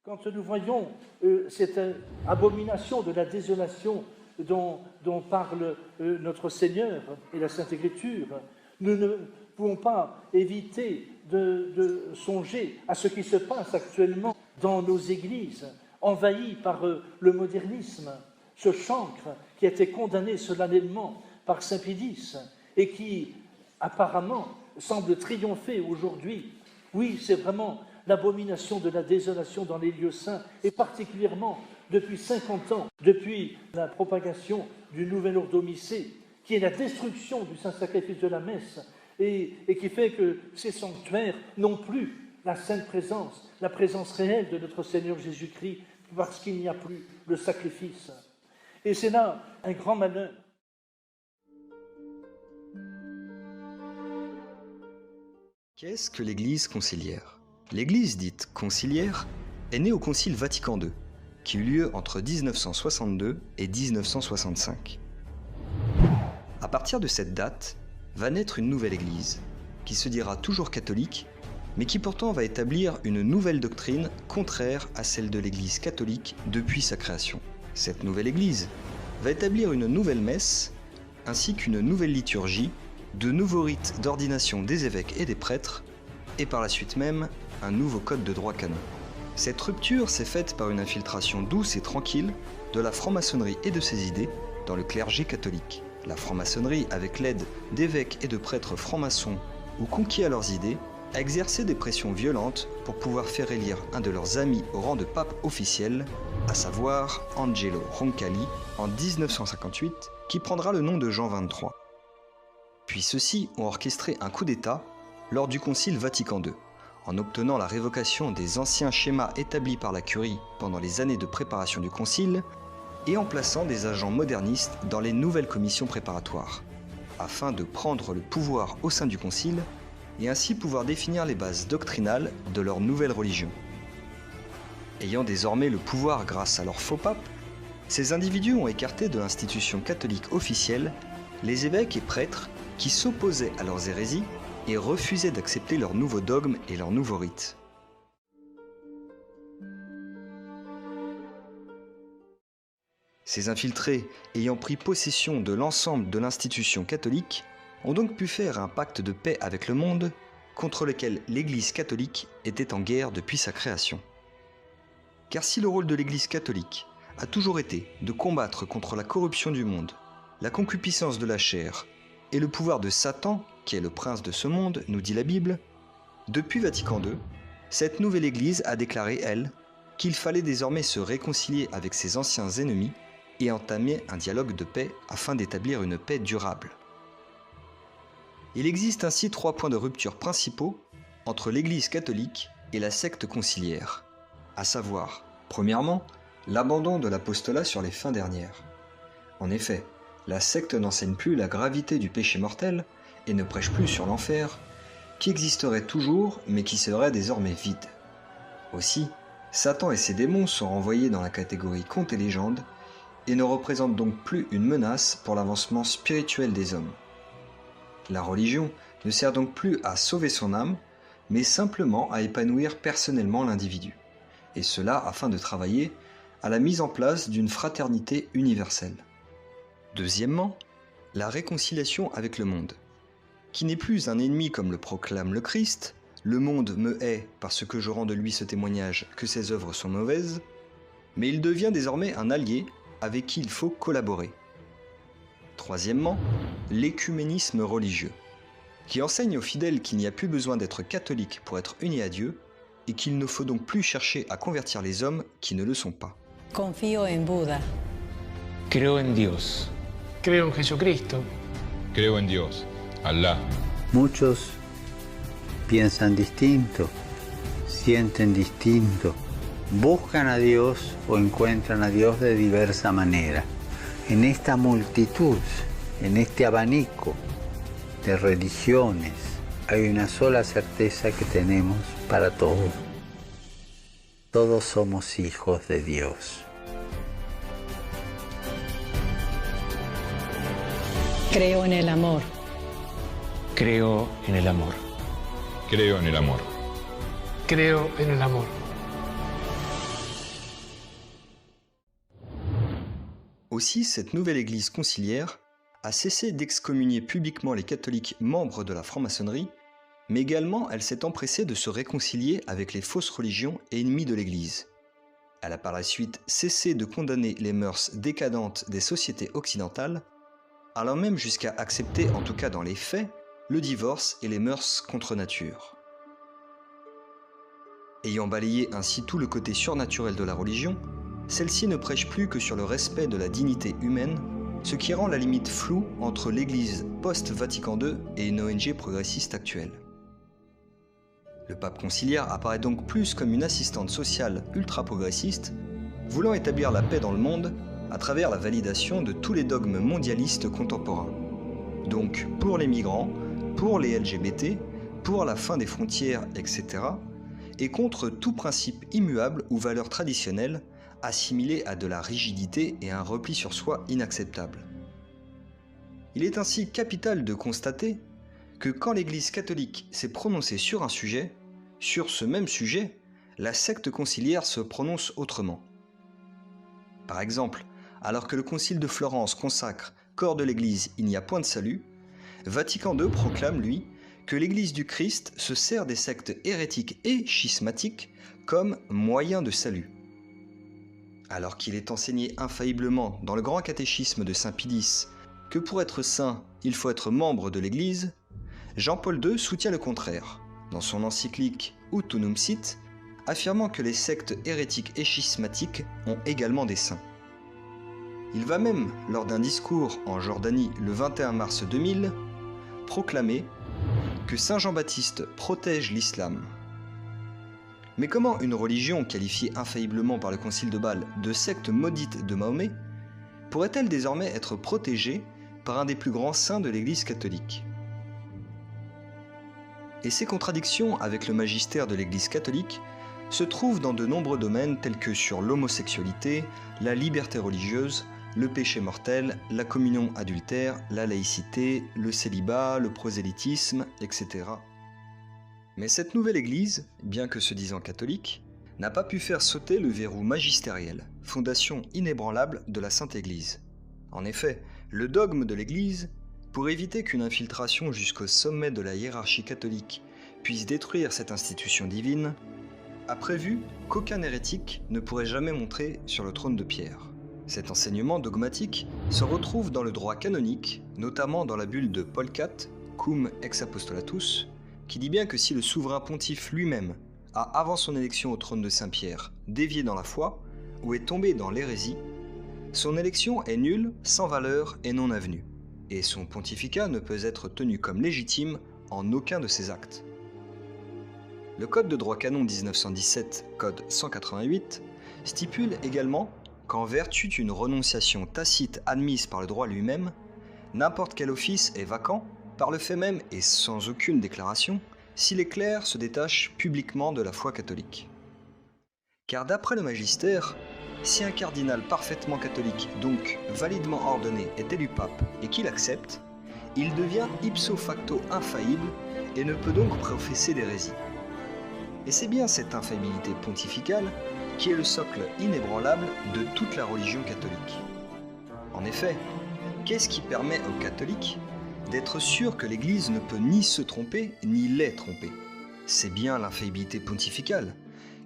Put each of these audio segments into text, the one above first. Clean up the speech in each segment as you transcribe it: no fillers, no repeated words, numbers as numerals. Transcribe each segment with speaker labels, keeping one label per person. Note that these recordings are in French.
Speaker 1: Quand nous voyons cette abomination de la désolation dont parle notre Seigneur et la Sainte Écriture, nous ne pouvons pas éviter de songer à ce qui se passe actuellement dans nos églises, envahies par le modernisme, ce chancre qui a été condamné solennellement par Saint Pie X et qui apparemment semble triompher aujourd'hui. Oui, c'est vraiment l'abomination de la désolation dans les lieux saints, et particulièrement depuis 50 ans, depuis la propagation du nouvel ordre missé, qui est la destruction du saint-sacrifice de la messe, et qui fait que ces sanctuaires n'ont plus la sainte présence, la présence réelle de notre Seigneur Jésus-Christ, parce qu'il n'y a plus le sacrifice. Et c'est là un grand malheur.
Speaker 2: Qu'est-ce que l'Église conciliaire ? L'Église dite conciliaire est née au Concile Vatican II, qui eut lieu entre 1962 et 1965. À partir de cette date, va naître une nouvelle Église, qui se dira toujours catholique, mais qui pourtant va établir une nouvelle doctrine contraire à celle de l'Église catholique depuis sa création. Cette nouvelle Église va établir une nouvelle messe, ainsi qu'une nouvelle liturgie, de nouveaux rites d'ordination des évêques et des prêtres, et par la suite même, un nouveau code de droit canon. Cette rupture s'est faite par une infiltration douce et tranquille de la franc-maçonnerie et de ses idées dans le clergé catholique. La franc-maçonnerie, avec l'aide d'évêques et de prêtres francs-maçons ou conquis à leurs idées, a exercé des pressions violentes pour pouvoir faire élire un de leurs amis au rang de pape officiel, à savoir Angelo Roncalli, en 1958, qui prendra le nom de Jean XXIII. Puis ceux-ci ont orchestré un coup d'État lors du Concile Vatican II, en obtenant la révocation des anciens schémas établis par la Curie pendant les années de préparation du Concile et en plaçant des agents modernistes dans les nouvelles commissions préparatoires, afin de prendre le pouvoir au sein du Concile et ainsi pouvoir définir les bases doctrinales de leur nouvelle religion. Ayant désormais le pouvoir grâce à leur faux pape, ces individus ont écarté de l'institution catholique officielle les évêques et prêtres qui s'opposaient à leurs hérésies et refusaient d'accepter leurs nouveaux dogmes et leurs nouveaux rites. Ces infiltrés, ayant pris possession de l'ensemble de l'institution catholique, ont donc pu faire un pacte de paix avec le monde contre lequel l'Église catholique était en guerre depuis sa création. Car si le rôle de l'Église catholique a toujours été de combattre contre la corruption du monde, la concupiscence de la chair et le pouvoir de Satan, qui est le prince de ce monde, nous dit la Bible, depuis Vatican II, cette nouvelle Église a déclaré, elle, qu'il fallait désormais se réconcilier avec ses anciens ennemis et entamer un dialogue de paix afin d'établir une paix durable. Il existe ainsi 3 points de rupture principaux entre l'Église catholique et la secte conciliaire, à savoir, premièrement, l'abandon de l'apostolat sur les fins dernières. En effet, la secte n'enseigne plus la gravité du péché mortel et ne prêche plus sur l'enfer, qui existerait toujours mais qui serait désormais vide. Aussi, Satan et ses démons sont renvoyés dans la catégorie contes et légendes et ne représentent donc plus une menace pour l'avancement spirituel des hommes. La religion ne sert donc plus à sauver son âme, mais simplement à épanouir personnellement l'individu, et cela afin de travailler à la mise en place d'une fraternité universelle. Deuxièmement, la réconciliation avec le monde, qui n'est plus un ennemi comme le proclame le Christ, « Le monde me hait parce que je rends de lui ce témoignage que ses œuvres sont mauvaises », mais il devient désormais un allié avec qui il faut collaborer. Troisièmement, l'écuménisme religieux, qui enseigne aux fidèles qu'il n'y a plus besoin d'être catholique pour être unis à Dieu et qu'il ne faut donc plus chercher à convertir les hommes qui ne le sont pas.
Speaker 3: Confío en Buda.
Speaker 4: Creo en Dios.
Speaker 5: Creo en Jesucristo.
Speaker 6: Creo en Dios, Allah.
Speaker 7: Muchos piensan distinto, sienten distinto, buscan a Dios o encuentran a Dios de diversa manera. En esta multitud, en este abanico de religiones, hay una sola certeza que tenemos para todos. Todos somos hijos de Dios.
Speaker 3: Creo en el amor.
Speaker 4: Creo en el amor.
Speaker 6: Creo en el amor.
Speaker 5: Creo en el amor.
Speaker 2: Aussi, cette nouvelle Église conciliaire a cessé d'excommunier publiquement les catholiques membres de la franc-maçonnerie, mais également elle s'est empressée de se réconcilier avec les fausses religions et ennemies de l'Église. Elle a par la suite cessé de condamner les mœurs décadentes des sociétés occidentales, allant même jusqu'à accepter, en tout cas dans les faits, le divorce et les mœurs contre nature. Ayant balayé ainsi tout le côté surnaturel de la religion, celle-ci ne prêche plus que sur le respect de la dignité humaine, ce qui rend la limite floue entre l'Église post-Vatican II et une ONG progressiste actuelle. Le pape conciliaire apparaît donc plus comme une assistante sociale ultra-progressiste, voulant établir la paix dans le monde à travers la validation de tous les dogmes mondialistes contemporains. Donc pour les migrants, pour les LGBT, pour la fin des frontières, etc., et contre tout principe immuable ou valeur traditionnelle assimilé à de la rigidité et un repli sur soi inacceptable. Il est ainsi capital de constater que quand l'Église catholique s'est prononcée sur un sujet, sur ce même sujet, la secte conciliaire se prononce autrement. Par exemple, alors que le Concile de Florence consacre « Corps de l'Église, il n'y a point de salut », Vatican II proclame, lui, que l'Église du Christ se sert des sectes hérétiques et schismatiques comme moyen de salut. Alors qu'il est enseigné infailliblement dans le grand catéchisme de Saint Pie X que pour être saint, il faut être membre de l'Église, Jean-Paul II soutient le contraire, dans son encyclique Ut Unum Sit, affirmant que les sectes hérétiques et schismatiques ont également des saints. Il va même, lors d'un discours en Jordanie le 21 mars 2000, proclamer que Saint Jean-Baptiste protège l'islam. Mais comment une religion qualifiée infailliblement par le Concile de Bâle de secte maudite de Mahomet pourrait-elle désormais être protégée par un des plus grands saints de l'Église catholique ? Et ces contradictions avec le magistère de l'Église catholique se trouvent dans de nombreux domaines tels que sur l'homosexualité, la liberté religieuse, le péché mortel, la communion adultère, la laïcité, le célibat, le prosélytisme, etc. Mais cette nouvelle Église, bien que se disant catholique, n'a pas pu faire sauter le verrou magistériel, fondation inébranlable de la Sainte Église. En effet, le dogme de l'Église, pour éviter qu'une infiltration jusqu'au sommet de la hiérarchie catholique puisse détruire cette institution divine, a prévu qu'aucun hérétique ne pourrait jamais monter sur le trône de Pierre. Cet enseignement dogmatique se retrouve dans le droit canonique, notamment dans la bulle de Paul IV, Cum ex apostolatus, qui dit bien que si le souverain pontife lui-même a, avant son élection au trône de Saint-Pierre, dévié dans la foi, ou est tombé dans l'hérésie, son élection est nulle, sans valeur et non avenue, et son pontificat ne peut être tenu comme légitime en aucun de ses actes. Le Code de droit canon 1917, Code 188, stipule également qu'en vertu d'une renonciation tacite admise par le droit lui-même, n'importe quel office est vacant, par le fait même et sans aucune déclaration, si les clercs se détachent publiquement de la foi catholique. Car d'après le magistère, si un cardinal parfaitement catholique, donc validement ordonné, est élu pape et qu'il accepte, il devient ipso facto infaillible et ne peut donc professer d'hérésie. Et c'est bien cette infaillibilité pontificale qui est le socle inébranlable de toute la religion catholique. En effet, qu'est-ce qui permet aux catholiques d'être sûrs que l'Église ne peut ni se tromper ni les tromper ? C'est bien l'infaillibilité pontificale,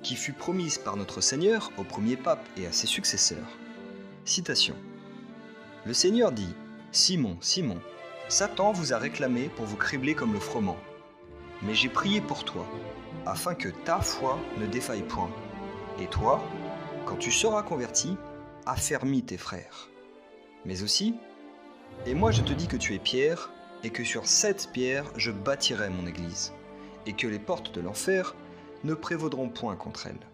Speaker 2: qui fut promise par notre Seigneur au premier pape et à ses successeurs. Citation. Le Seigneur dit : « Simon, Simon, Satan vous a réclamé pour vous cribler comme le froment. Mais j'ai prié pour toi, afin que ta foi ne défaille point. Et toi, quand tu seras converti, affermis tes frères. Mais aussi, et moi je te dis que tu es Pierre, et que sur cette pierre je bâtirai mon église, et que les portes de l'enfer ne prévaudront point contre elle. »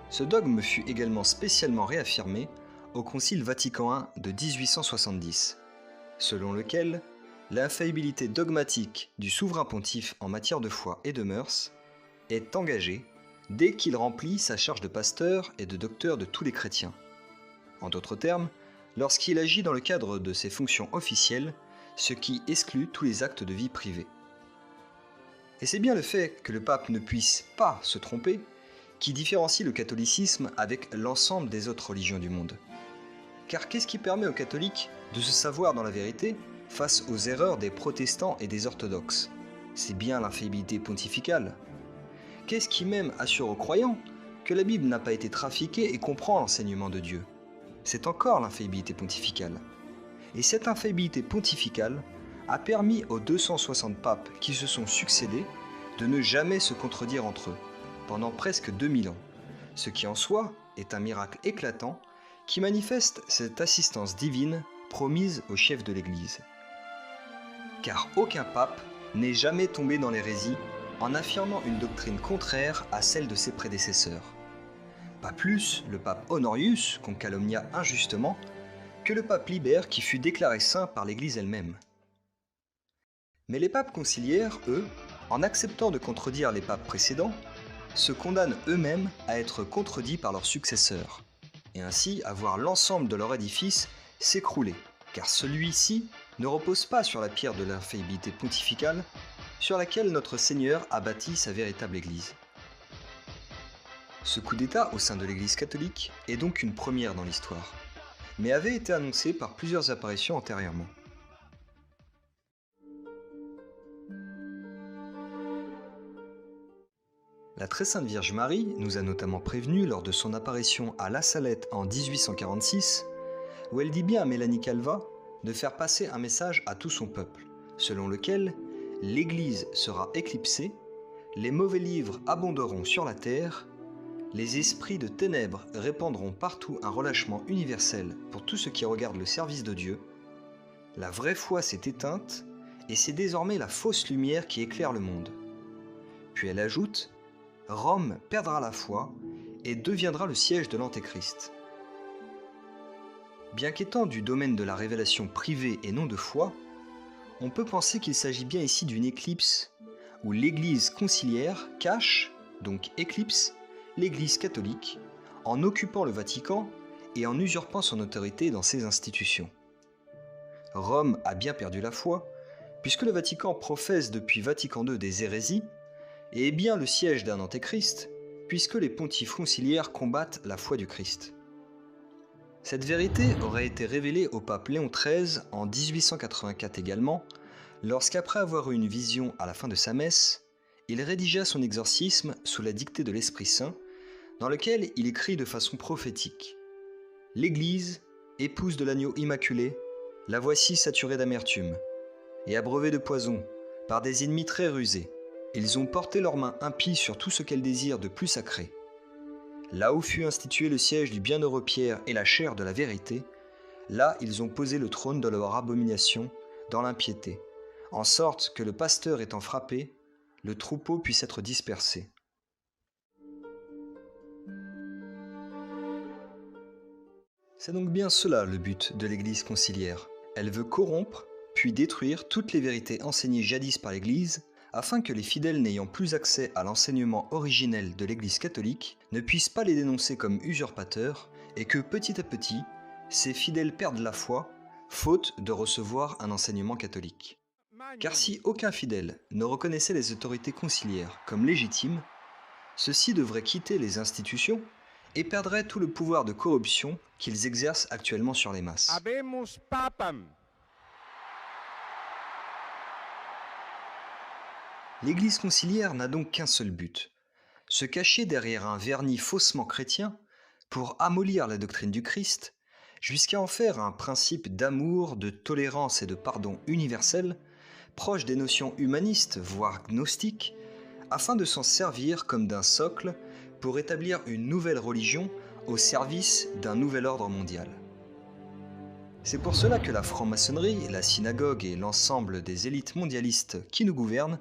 Speaker 2: Ce dogme fut également spécialement réaffirmé au Concile Vatican I de 1870, selon lequel l'infaillibilité dogmatique du souverain pontife en matière de foi et de mœurs est engagée dès qu'il remplit sa charge de pasteur et de docteur de tous les chrétiens. En d'autres termes, lorsqu'il agit dans le cadre de ses fonctions officielles, ce qui exclut tous les actes de vie privée. Et c'est bien le fait que le pape ne puisse pas se tromper qui différencie le catholicisme avec l'ensemble des autres religions du monde. Car qu'est-ce qui permet aux catholiques de se savoir dans la vérité face aux erreurs des protestants et des orthodoxes? C'est bien l'infaillibilité pontificale. Qu'est-ce qui même assure aux croyants que la Bible n'a pas été trafiquée et comprend l'enseignement de Dieu? C'est encore l'infaillibilité pontificale. Et cette infaillibilité pontificale a permis aux 260 papes qui se sont succédés de ne jamais se contredire entre eux, pendant presque 2000 ans, ce qui en soi est un miracle éclatant qui manifeste cette assistance divine promise au chef de l'Église. Car aucun pape n'est jamais tombé dans l'hérésie en affirmant une doctrine contraire à celle de ses prédécesseurs. Pas plus le pape Honorius, qu'on calomnia injustement, que le pape Libère qui fut déclaré saint par l'Église elle-même. Mais les papes conciliaires, eux, en acceptant de contredire les papes précédents, se condamnent eux-mêmes à être contredits par leurs successeurs, et ainsi à voir l'ensemble de leur édifice s'écrouler, car celui-ci ne repose pas sur la pierre de l'infaillibilité pontificale, sur laquelle notre Seigneur a bâti sa véritable Église. Ce coup d'État au sein de l'Église catholique est donc une première dans l'histoire, mais avait été annoncé par plusieurs apparitions antérieurement. La très sainte Vierge Marie nous a notamment prévenus lors de son apparition à La Salette en 1846, où elle dit bien à Mélanie Calvat de faire passer un message à tout son peuple, selon lequel l'Église sera éclipsée, les mauvais livres abonderont sur la terre, les esprits de ténèbres répandront partout un relâchement universel pour tout ce qui regarde le service de Dieu, la vraie foi s'est éteinte et c'est désormais la fausse lumière qui éclaire le monde. Puis elle ajoute « Rome perdra la foi et deviendra le siège de l'Antéchrist ». Bien qu'étant du domaine de la révélation privée et non de foi, on peut penser qu'il s'agit bien ici d'une éclipse où l'Église conciliaire cache, donc éclipse, l'Église catholique en occupant le Vatican et en usurpant son autorité dans ses institutions. Rome a bien perdu la foi, puisque le Vatican professe depuis Vatican II des hérésies, et est bien le siège d'un antéchrist, puisque les pontifes conciliaires combattent la foi du Christ. Cette vérité aurait été révélée au pape Léon XIII en 1884 également, lorsqu'après avoir eu une vision à la fin de sa messe, il rédigea son exorcisme sous la dictée de l'Esprit Saint, dans lequel il écrit de façon prophétique « L'Église, épouse de l'agneau immaculé, la voici saturée d'amertume, et abreuvée de poison, par des ennemis très rusés. Ils ont porté leurs mains impies sur tout ce qu'elle désire de plus sacré. Là où fut institué le siège du bienheureux Pierre et la chaire de la vérité, là ils ont posé le trône de leur abomination dans l'impiété, en sorte que le pasteur étant frappé, le troupeau puisse être dispersé. » C'est donc bien cela le but de l'Église conciliaire. Elle veut corrompre, puis détruire toutes les vérités enseignées jadis par l'Église, afin que les fidèles n'ayant plus accès à l'enseignement originel de l'Église catholique ne puissent pas les dénoncer comme usurpateurs, et que petit à petit, ces fidèles perdent la foi, faute de recevoir un enseignement catholique. Car si aucun fidèle ne reconnaissait les autorités conciliaires comme légitimes, ceux-ci devraient quitter les institutions et perdraient tout le pouvoir de corruption qu'ils exercent actuellement sur les masses.
Speaker 8: Habemus papam.
Speaker 2: L'Église conciliaire n'a donc qu'un seul but, se cacher derrière un vernis faussement chrétien pour amollir la doctrine du Christ, jusqu'à en faire un principe d'amour, de tolérance et de pardon universel, proche des notions humanistes, voire gnostiques, afin de s'en servir comme d'un socle pour établir une nouvelle religion au service d'un nouvel ordre mondial. C'est pour cela que la franc-maçonnerie, la synagogue et l'ensemble des élites mondialistes qui nous gouvernent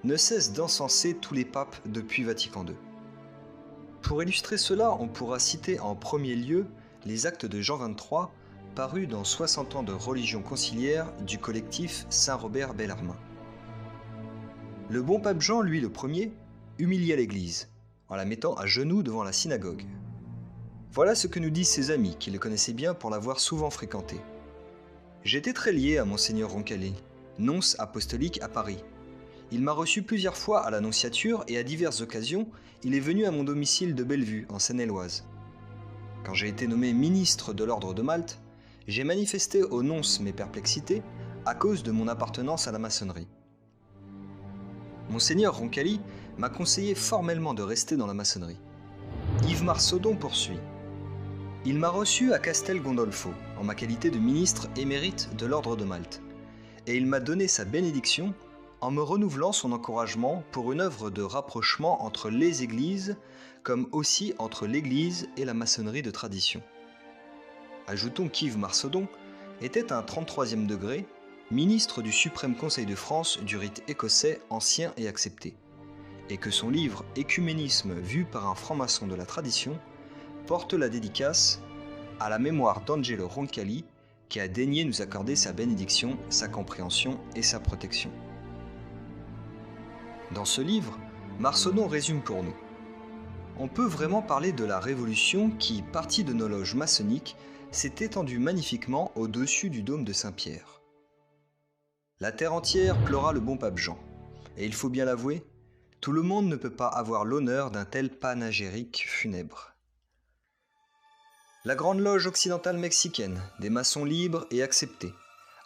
Speaker 2: ne cessent d'encenser tous les papes depuis Vatican II. Pour illustrer cela, on pourra citer en premier lieu les actes de Jean XXIII, parus dans 60 ans de religion conciliaire du collectif Saint-Robert Bellarmin. Le bon pape Jean, lui le premier, humilia l'Église, en la mettant à genoux devant la synagogue. Voilà ce que nous disent ses amis, qui le connaissaient bien pour l'avoir souvent fréquenté. « J'étais très lié à Monseigneur Roncalli, nonce apostolique à Paris. Il m'a reçu plusieurs fois à l'Annonciature et à diverses occasions, il est venu à mon domicile de Bellevue, en Seine-et-Oise. Quand j'ai été nommé ministre de l'Ordre de Malte, j'ai manifesté au nonce mes perplexités à cause de mon appartenance à la maçonnerie. Monseigneur Roncalli m'a conseillé formellement de rester dans la maçonnerie. Yves Marsaudon poursuit. Il m'a reçu à Castel Gandolfo, en ma qualité de ministre émérite de l'Ordre de Malte, et il m'a donné sa bénédiction en me renouvelant son encouragement pour une œuvre de rapprochement entre les églises, comme aussi entre l'Église et la maçonnerie de tradition. Ajoutons qu'Yves Marsaudon était un 33e degré, ministre du Suprême Conseil de France du rite écossais ancien et accepté, et que son livre Écuménisme vu par un franc-maçon de la tradition porte la dédicace à la mémoire d'Angelo Roncalli, qui a daigné nous accorder sa bénédiction, sa compréhension et sa protection. Dans ce livre, Marsaudon résume pour nous. On peut vraiment parler de la révolution qui, partie de nos loges maçonniques, s'est étendue magnifiquement au-dessus du dôme de Saint-Pierre. La terre entière pleura le bon pape Jean, et il faut bien l'avouer, tout le monde ne peut pas avoir l'honneur d'un tel panégyrique funèbre. La Grande Loge occidentale mexicaine, des maçons libres et acceptés,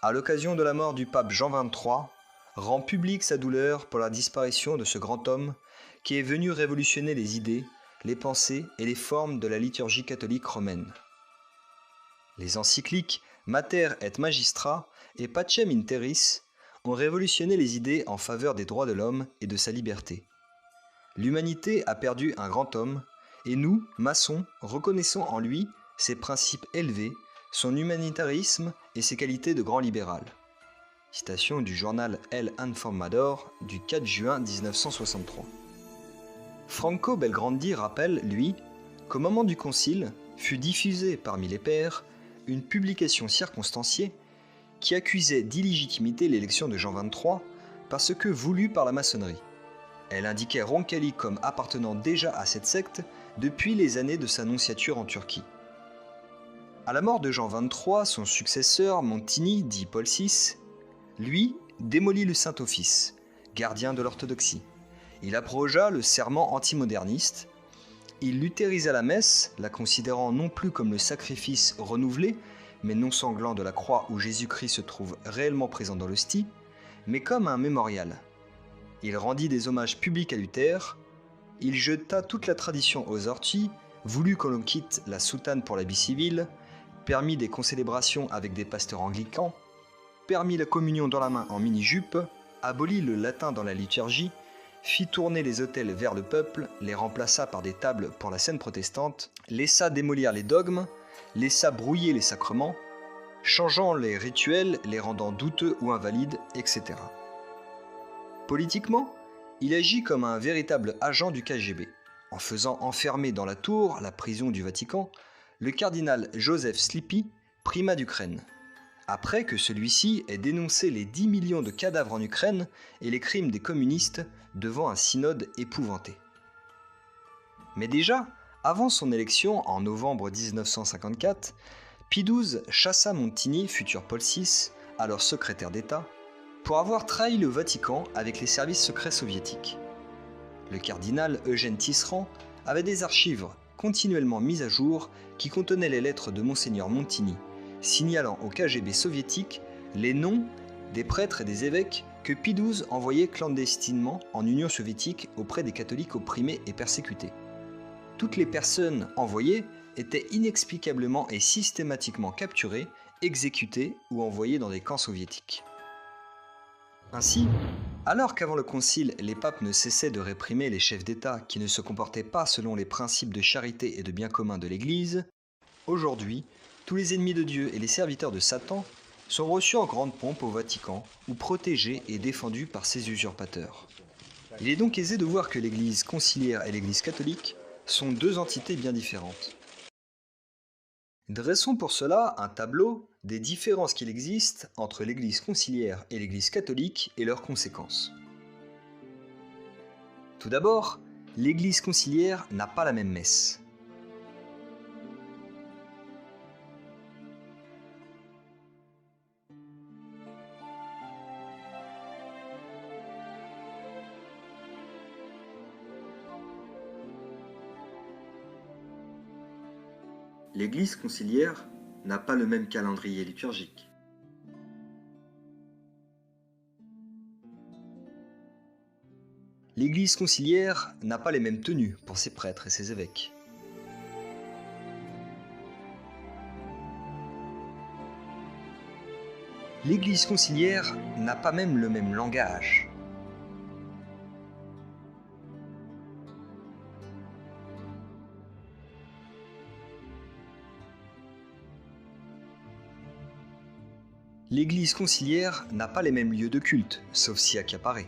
Speaker 2: à l'occasion de la mort du pape Jean XXIII, rend publique sa douleur pour la disparition de ce grand homme qui est venu révolutionner les idées, les pensées et les formes de la liturgie catholique romaine. Les encycliques Mater et Magistra et Pacem in Terris ont révolutionné les idées en faveur des droits de l'homme et de sa liberté. L'humanité a perdu un grand homme, et nous, maçons, reconnaissons en lui ses principes élevés, son humanitarisme et ses qualités de grand libéral. Citation du journal El Informador du 4 juin 1963. Franco Belgrandi rappelle, lui, qu'au moment du concile fut diffusée parmi les pairs une publication circonstanciée qui accusait d'illégitimité l'élection de Jean XXIII parce que voulue par la maçonnerie. Elle indiquait Roncalli comme appartenant déjà à cette secte depuis les années de sa nonciature en Turquie. À la mort de Jean XXIII, son successeur, Montini, dit Paul VI, lui, démolit le Saint-Office, gardien de l'orthodoxie. Il abrogea le serment antimoderniste. Il luthérisa la messe, la considérant non plus comme le sacrifice renouvelé, mais non sanglant de la croix où Jésus-Christ se trouve réellement présent dans l'hostie, mais comme un mémorial. Il rendit des hommages publics à Luther. Il jeta toute la tradition aux orties, voulut que l'on quitte la soutane pour l'habit civil, permit des concélébrations avec des pasteurs anglicans, permit la communion dans la main en mini-jupe, abolit le latin dans la liturgie, fit tourner les autels vers le peuple, les remplaça par des tables pour la scène protestante, laissa démolir les dogmes, laissa brouiller les sacrements, changeant les rituels, les rendant douteux ou invalides, etc. Politiquement, il agit comme un véritable agent du KGB, en faisant enfermer dans la tour, la prison du Vatican, le cardinal Joseph Slipy, primat d'Ukraine, après que celui-ci ait dénoncé les 10 millions de cadavres en Ukraine et les crimes des communistes devant un synode épouvanté. Mais déjà, avant son élection en novembre 1954, Pie XII chassa Montini, futur Paul VI, alors secrétaire d'État, pour avoir trahi le Vatican avec les services secrets soviétiques. Le cardinal Eugène Tisserand avait des archives continuellement mises à jour qui contenaient les lettres de Monseigneur Montini, signalant au KGB soviétique les noms des prêtres et des évêques que Pie XII envoyait clandestinement en Union soviétique auprès des catholiques opprimés et persécutés. Toutes les personnes envoyées étaient inexplicablement et systématiquement capturées, exécutées ou envoyées dans des camps soviétiques. Ainsi, alors qu'avant le concile, les papes ne cessaient de réprimer les chefs d'État qui ne se comportaient pas selon les principes de charité et de bien commun de l'Église, aujourd'hui, tous les ennemis de Dieu et les serviteurs de Satan sont reçus en grande pompe au Vatican ou protégés et défendus par ces usurpateurs. Il est donc aisé de voir que l'Église conciliaire et l'Église catholique sont deux entités bien différentes. Dressons pour cela un tableau des différences qu'il existe entre l'Église conciliaire et l'Église catholique et leurs conséquences. Tout d'abord, l'Église conciliaire n'a pas la même messe. l'Église conciliaire n'a pas le même calendrier liturgique. L'Église conciliaire n'a pas les mêmes tenues pour ses prêtres et ses évêques. L'Église conciliaire n'a pas même le même langage. L'Église conciliaire n'a pas les mêmes lieux de culte, sauf si accaparés.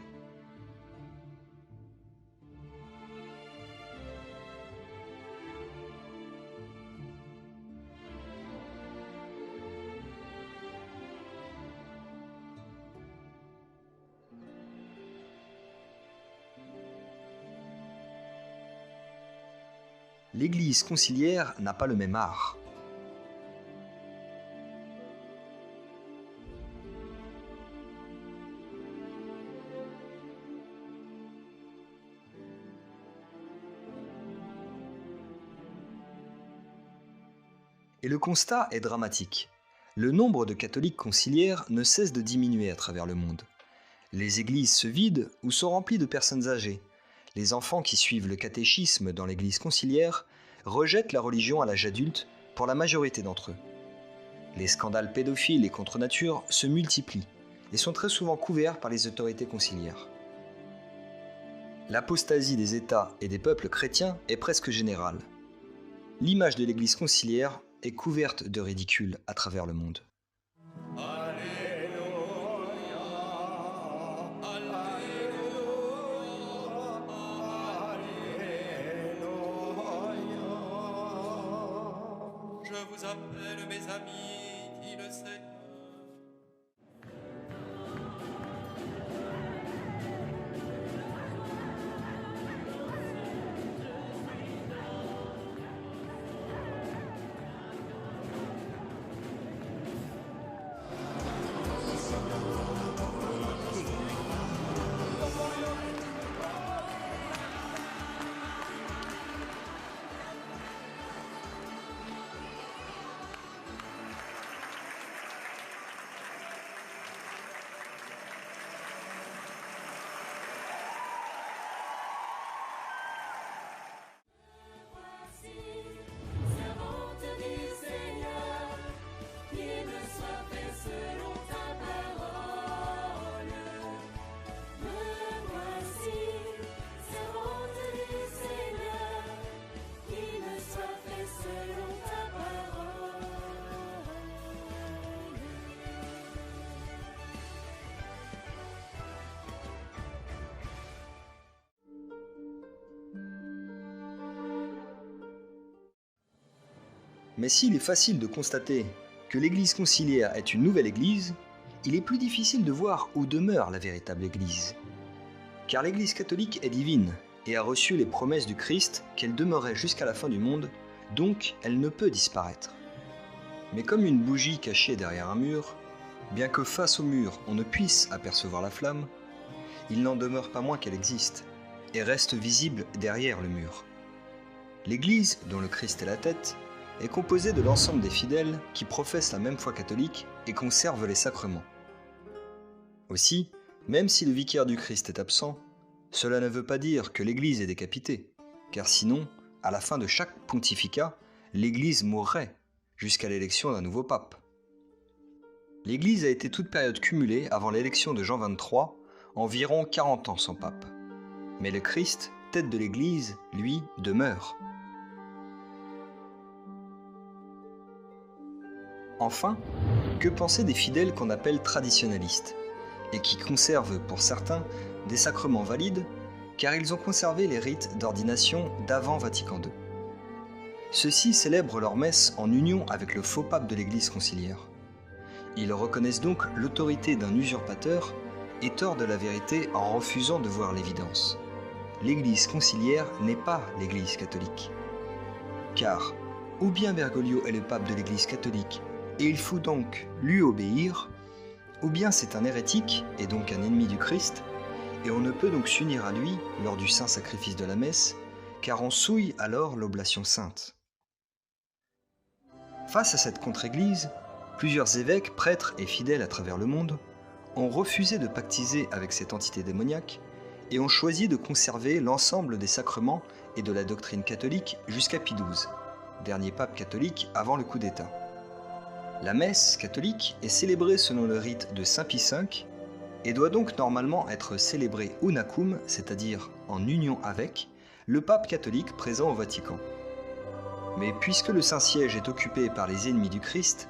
Speaker 2: L'Église conciliaire n'a pas le même art. Et le constat est dramatique. Le nombre de catholiques conciliaires ne cesse de diminuer à travers le monde. Les églises se vident ou sont remplies de personnes âgées. Les enfants qui suivent le catéchisme dans l'église conciliaire rejettent la religion à l'âge adulte pour la majorité d'entre eux. Les scandales pédophiles et contre nature se multiplient et sont très souvent couverts par les autorités conciliaires. L'apostasie des États et des peuples chrétiens est presque générale. L'image de l'église conciliaire est couverte de ridicule à travers le monde.
Speaker 8: Je vous appelle mes amis, dit le Seigneur.
Speaker 2: Mais s'il est facile de constater que l'église conciliaire est une nouvelle église, il est plus difficile de voir où demeure la véritable église. Car l'église catholique est divine et a reçu les promesses du Christ qu'elle demeurait jusqu'à la fin du monde, donc elle ne peut disparaître. Mais comme une bougie cachée derrière un mur, bien que face au mur on ne puisse apercevoir la flamme, il n'en demeure pas moins qu'elle existe et reste visible derrière le mur. L'église, dont le Christ est la tête, est composée de l'ensemble des fidèles qui professent la même foi catholique et conservent les sacrements. Aussi, même si le vicaire du Christ est absent, cela ne veut pas dire que l'Église est décapitée, car sinon, à la fin de chaque pontificat, l'Église mourrait jusqu'à l'élection d'un nouveau pape. L'Église a été toute période cumulée avant l'élection de Jean XXIII, environ 40 ans sans pape. Mais le Christ, tête de l'Église, lui, demeure. Enfin, que penser des fidèles qu'on appelle traditionnalistes, et qui conservent pour certains des sacrements valides, car ils ont conservé les rites d'ordination d'avant Vatican II. Ceux-ci célèbrent leur messe en union avec le faux pape de l'Église conciliaire. Ils reconnaissent donc l'autorité d'un usurpateur et tordent la vérité en refusant de voir l'évidence. L'Église conciliaire n'est pas l'Église catholique. Car, ou bien Bergoglio est le pape de l'Église catholique, et il faut donc lui obéir, ou bien c'est un hérétique, et donc un ennemi du Christ, et on ne peut donc s'unir à lui lors du saint sacrifice de la messe, car on souille alors l'oblation sainte. Face à cette contre-église, plusieurs évêques, prêtres et fidèles à travers le monde ont refusé de pactiser avec cette entité démoniaque et ont choisi de conserver l'ensemble des sacrements et de la doctrine catholique jusqu'à Pie XII, dernier pape catholique avant le coup d'État. La messe catholique est célébrée selon le rite de Saint Pie V et doit donc normalement être célébrée unacum, c'est-à-dire en union avec, le pape catholique présent au Vatican. Mais puisque le Saint-Siège est occupé par les ennemis du Christ,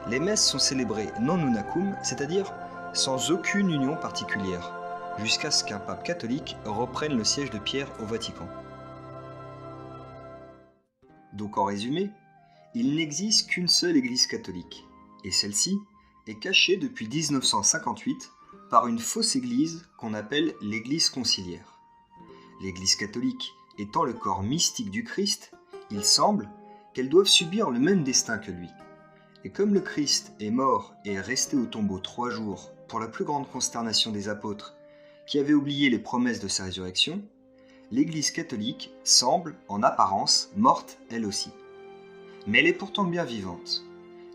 Speaker 2: les messes sont célébrées non unacum, c'est-à-dire sans aucune union particulière, jusqu'à ce qu'un pape catholique reprenne le siège de Pierre au Vatican. Donc en résumé, il n'existe qu'une seule Église catholique, et celle-ci est cachée depuis 1958 par une fausse Église qu'on appelle l'Église conciliaire. L'Église catholique étant le corps mystique du Christ, il semble qu'elles doivent subir le même destin que lui. Et comme le Christ est mort et est resté au tombeau 3 jours pour la plus grande consternation des apôtres qui avaient oublié les promesses de sa résurrection, l'Église catholique semble, en apparence, morte elle aussi. Mais elle est pourtant bien vivante,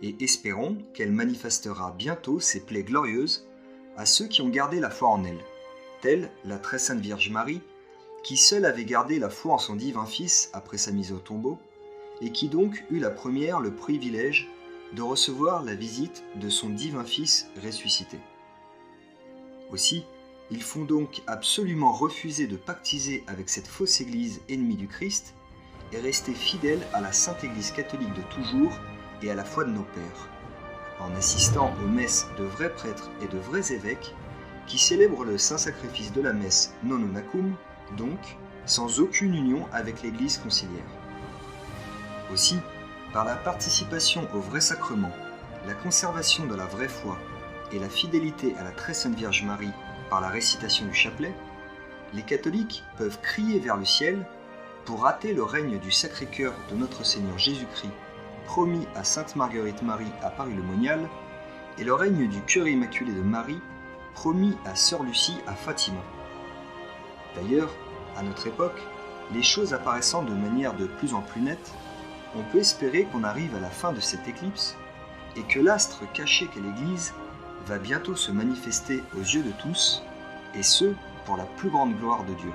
Speaker 2: et espérons qu'elle manifestera bientôt ses plaies glorieuses à ceux qui ont gardé la foi en elle, telle la très sainte Vierge Marie, qui seule avait gardé la foi en son divin Fils après sa mise au tombeau, et qui donc eut la première le privilège de recevoir la visite de son divin Fils ressuscité. Aussi, il faut donc absolument refuser de pactiser avec cette fausse Église ennemie du Christ et rester fidèle à la Sainte Église catholique de toujours et à la foi de nos pères, en assistant aux messes de vrais prêtres et de vrais évêques qui célèbrent le saint sacrifice de la messe non unacum, donc sans aucune union avec l'Église conciliaire. Aussi, par la participation au vrai sacrement, la conservation de la vraie foi et la fidélité à la très sainte Vierge Marie par la récitation du chapelet, les catholiques peuvent crier vers le ciel pour hâter le règne du Sacré-Cœur de notre Seigneur Jésus-Christ, promis à Sainte Marguerite Marie à Paris-le-Monial, et le règne du Cœur Immaculé de Marie, promis à Sœur Lucie à Fatima. D'ailleurs, à notre époque, les choses apparaissant de manière de plus en plus nette, on peut espérer qu'on arrive à la fin de cette éclipse et que l'astre caché qu'est l'Église va bientôt se manifester aux yeux de tous, et ce, pour la plus grande gloire de Dieu.